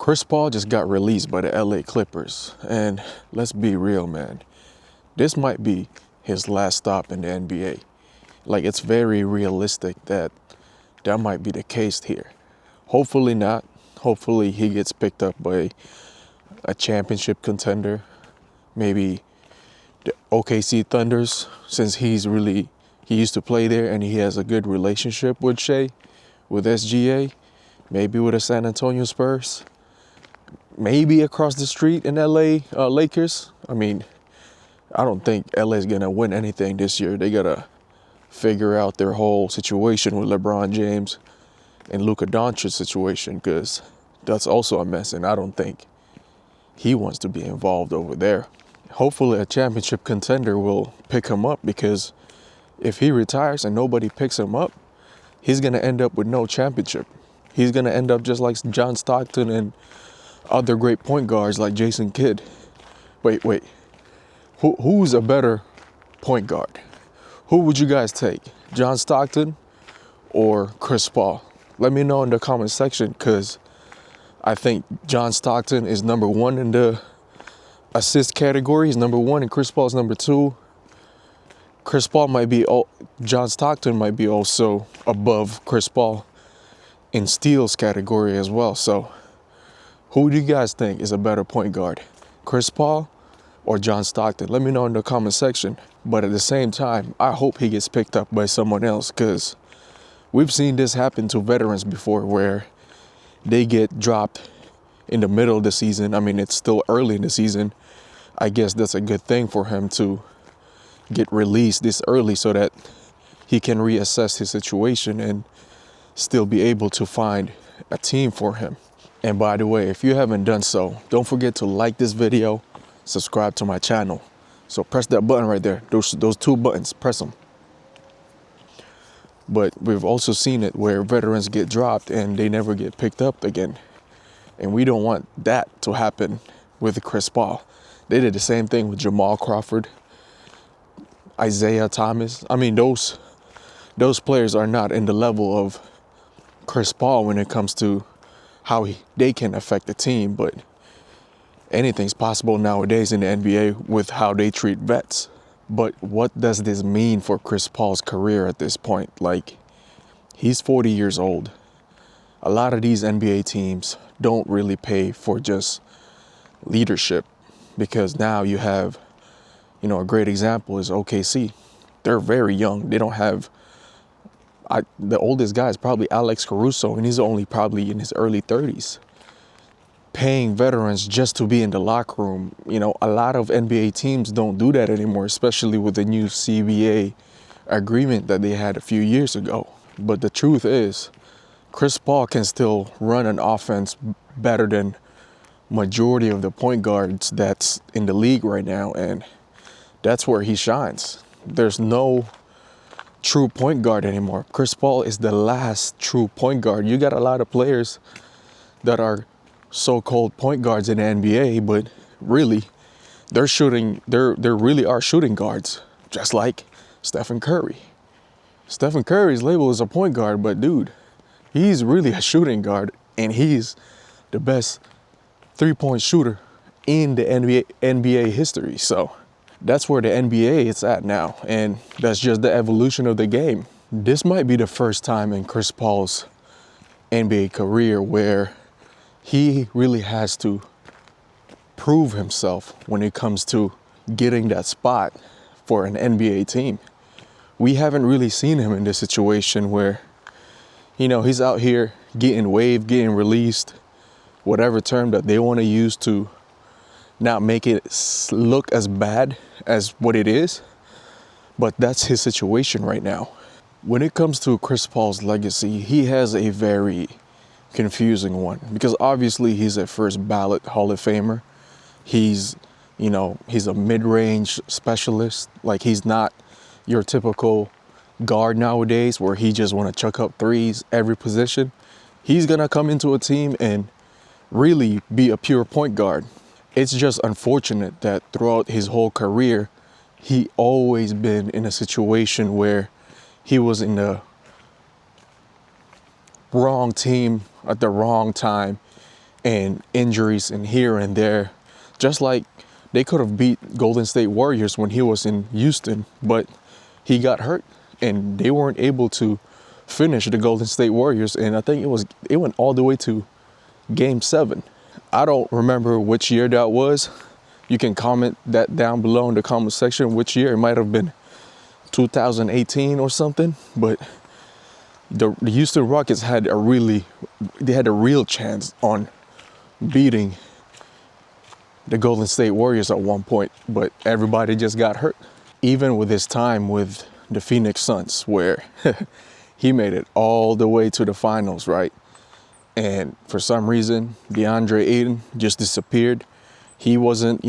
Chris Paul just got released by the LA Clippers, and let's be real, man. This might be his last stop in the NBA. Like, it's very realistic that that might be the case here. Hopefully not. Hopefully he gets picked up by a championship contender, maybe the OKC Thunders, since he used to play there and he has a good relationship with Shea, with SGA, maybe with the San Antonio Spurs, maybe across the street in LA Lakers. I mean, I don't think LA is gonna win anything this year. They gotta figure out their whole situation with LeBron James and Luka Doncic situation, because that's also a mess, and I don't think he wants to be involved over there. Hopefully a championship contender will pick him up, because if he retires and nobody picks him up, he's gonna end up with no championship. He's gonna end up just like John Stockton and other great point guards like Jason Kidd. Wait. Who's a better point guard? Who would you guys take? John Stockton or Chris Paul? Let me know in the comment section, because I think John Stockton is number one in the assist category. He's number one, and Chris Paul is number two. John Stockton might be also above Chris Paul in steals category as well. So who do you guys think is a better point guard? Chris Paul or John Stockton? Let me know in the comment section. But at the same time, I hope he gets picked up by someone else, because we've seen this happen to veterans before, where they get dropped in the middle of the season. I mean, it's still early in the season. I guess that's a good thing for him to get released this early so that he can reassess his situation and still be able to find a team for him. And by the way, if you haven't done so, don't forget to like this video, subscribe to my channel. So press that button right there. Those two buttons, press them. But we've also seen it where veterans get dropped and they never get picked up again. And we don't want that to happen with Chris Paul. They did the same thing with Jamal Crawford, Isaiah Thomas. I mean, those players are not in the level of Chris Paul when it comes to how they can affect the team. But anything's possible nowadays in the NBA with how they treat vets. But what does this mean for Chris Paul's career at this point? Like, he's 40 years old. A lot of these NBA teams don't really pay for just leadership, because now you have, a great example is OKC. They're very young. They don't have, the oldest guy is probably Alex Caruso, and he's only probably in his early 30s. Paying veterans just to be in the locker room. A lot of NBA teams don't do that anymore, especially with the new CBA agreement that they had a few years ago. But the truth is, Chris Paul can still run an offense better than majority of the point guards that's in the league right now, and that's where he shines. There's no true point guard anymore. Chris Paul is the last true point guard. You got a lot of players that are so-called point guards in the NBA, but really they really are shooting guards, just like Stephen Curry. Stephen Curry's label is a point guard, but dude, he's really a shooting guard, and he's the best three-point shooter in the NBA history. So that's where the NBA is at now, and that's just the evolution of the game. This might be the first time in Chris Paul's NBA career where he really has to prove himself when it comes to getting that spot for an NBA team. We haven't really seen him in this situation where, he's out here getting waived, getting released, whatever term that they want to use to not make it look as bad as what it is. But that's his situation right now. When it comes to Chris Paul's legacy, he has a very confusing one, because obviously he's a first ballot Hall of Famer. He's a mid-range specialist. Like, he's not your typical guard nowadays where he just want to chuck up threes every position. He's gonna come into a team and really be a pure point guard. It's just unfortunate that throughout his whole career, he always been in a situation where he was in the wrong team at the wrong time, and injuries and here and there. Just like they could have beat Golden State Warriors when he was in Houston, but he got hurt and they weren't able to finish the Golden State Warriors. And I think it went all the way to Game 7. I don't remember which year that was. You can comment that down below in the comment section which year. It might have been 2018 or something, but the Houston Rockets had a real chance on beating the Golden State Warriors at one point, but everybody just got hurt. Even with his time with the Phoenix Suns, where he made it all the way to the finals, right? And for some reason, DeAndre Ayton just disappeared. He wasn't,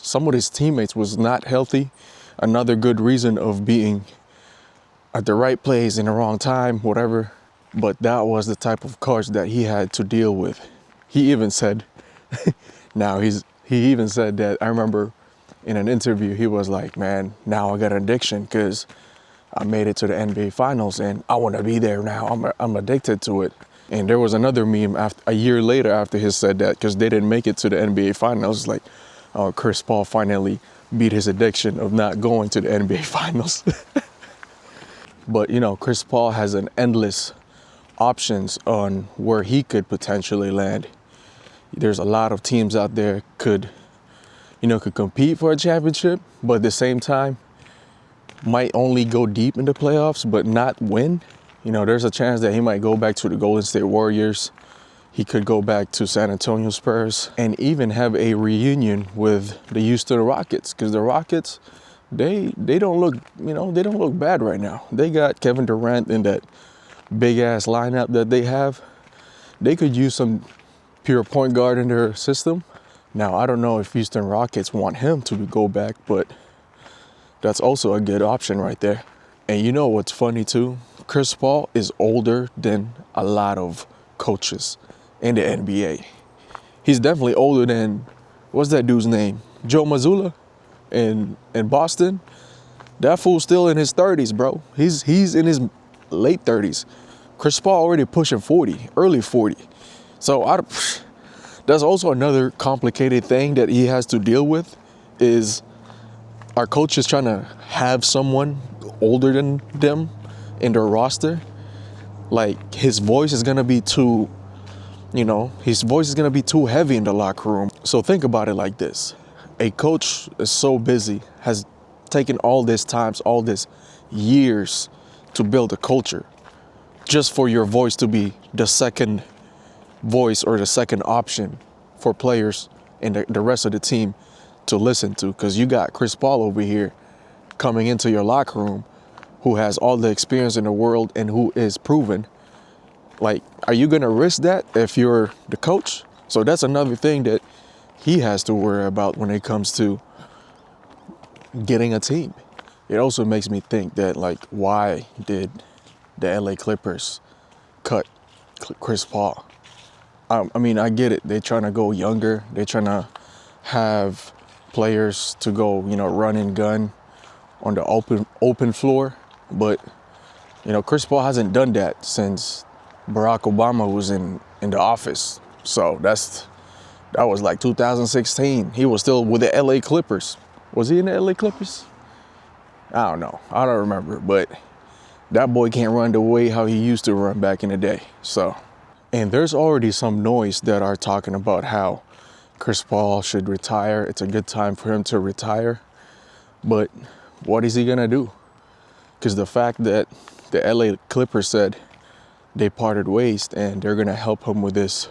some of his teammates was not healthy. Another good reason of being at the right place in the wrong time, whatever. But that was the type of cards that he had to deal with. He even said, he even said that, I remember in an interview, he was like, man, now I got an addiction because I made it to the NBA Finals and I want to be there now. I'm addicted to it. And there was another meme a year later after he said that, because they didn't make it to the NBA Finals. Like, oh, Chris Paul finally beat his addiction of not going to the NBA Finals. But, Chris Paul has an endless options on where he could potentially land. There's a lot of teams out there could compete for a championship, but at the same time, might only go deep in the playoffs, but not win. There's a chance that he might go back to the Golden State Warriors. He could go back to San Antonio Spurs and even have a reunion with the Houston Rockets, because the Rockets, they don't look, they don't look bad right now. They got Kevin Durant in that big ass lineup that they have. They could use some pure point guard in their system. Now, I don't know if Houston Rockets want him to go back, but that's also a good option right there. And you know what's funny too? Chris Paul is older than a lot of coaches in the NBA. He's definitely older than, what's that dude's name? Joe Mazzulla in Boston. That fool's still in his 30s, bro. He's in his late 30s. Chris Paul already pushing 40, early 40. So that's also another complicated thing that he has to deal with, is our coaches trying to have someone older than them in their roster. Like, his voice is gonna be too heavy in the locker room. So think about it like this. A coach is so busy, has taken all this years to build a culture, just for your voice to be the second voice or the second option for players and the rest of the team to listen to. Because you got Chris Paul over here coming into your locker room, who has all the experience in the world and who is proven. Like, are you going to risk that if you're the coach? So that's another thing that he has to worry about when it comes to getting a team. It also makes me think that, like, why did the LA Clippers cut Chris Paul? I mean, I get it. They're trying to go younger. They're trying to have players to go, run and gun on the open floor. But, Chris Paul hasn't done that since Barack Obama was in the office. So that was like 2016. He was still with the LA Clippers. Was he in the LA Clippers? I don't know. I don't remember. But that boy can't run the way how he used to run back in the day. So, and there's already some noise that are talking about how Chris Paul should retire. It's a good time for him to retire. But what is he going to do? Because the fact that the LA Clippers said they parted ways and they're going to help him with this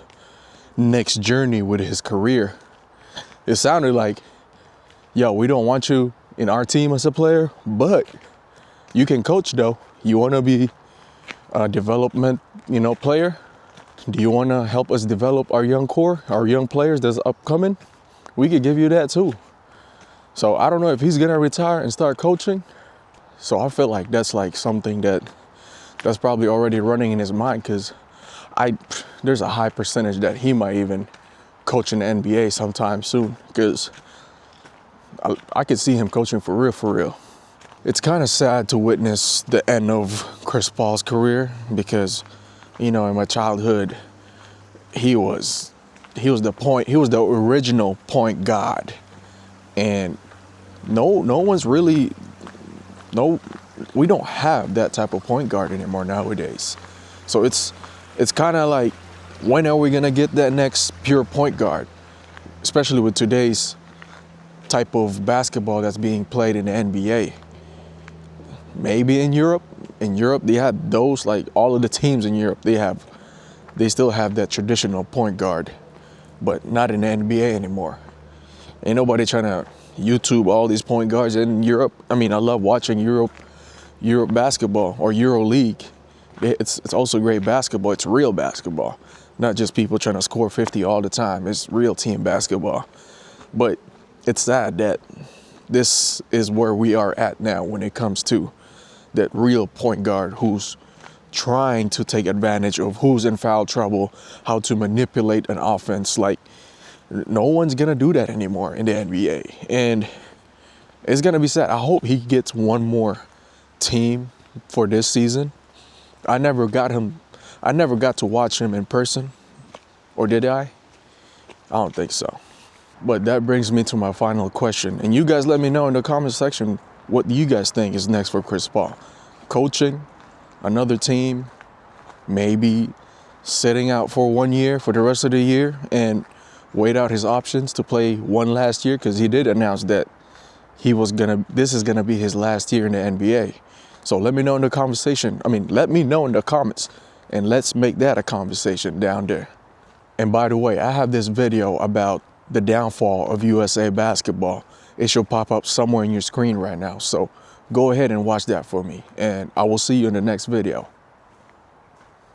next journey with his career, it sounded like, yo, we don't want you in our team as a player, but you can coach though. You want to be a development, player? Do you want to help us develop our young core, our young players that's upcoming? We could give you that too. So I don't know if he's going to retire and start coaching. So I feel like that's like something that's probably already running in his mind, because there's a high percentage that he might even coach in the NBA sometime soon, because I could see him coaching for real. It's kind of sad to witness the end of Chris Paul's career, because, in my childhood, he was he was the original point guard. And no one's really, we don't have that type of point guard anymore nowadays. So it's kind of like, when are we gonna get that next pure point guard? Especially with today's type of basketball that's being played in the NBA. Maybe in Europe. In Europe, they had those, like all of the teams in Europe, they still have that traditional point guard, but not in the NBA anymore. Ain't nobody trying to YouTube all these point guards in Europe. I mean, I love watching Europe basketball or Euro League. It's also great basketball. It's real basketball, not just people trying to score 50 all the time. It's real team basketball. But it's sad that this is where we are at now when it comes to that real point guard who's trying to take advantage of who's in foul trouble, how to manipulate an offense. Like, no one's gonna do that anymore in the NBA. And it's gonna be sad. I hope he gets one more team for this season. I never got to watch him in person. Or did I? I don't think so. But that brings me to my final question. And you guys let me know in the comment section, what do you guys think is next for Chris Paul? Coaching, another team, maybe sitting out for 1 year for the rest of the year and wait out his options to play one last year, because he did announce that this is gonna be his last year in the NBA. So let me know in the conversation. Let me know in the comments, and let's make that a conversation down there. And by the way, I have this video about the downfall of USA basketball. It should pop up somewhere in your screen right now. So go ahead and watch that for me, and I will see you in the next video.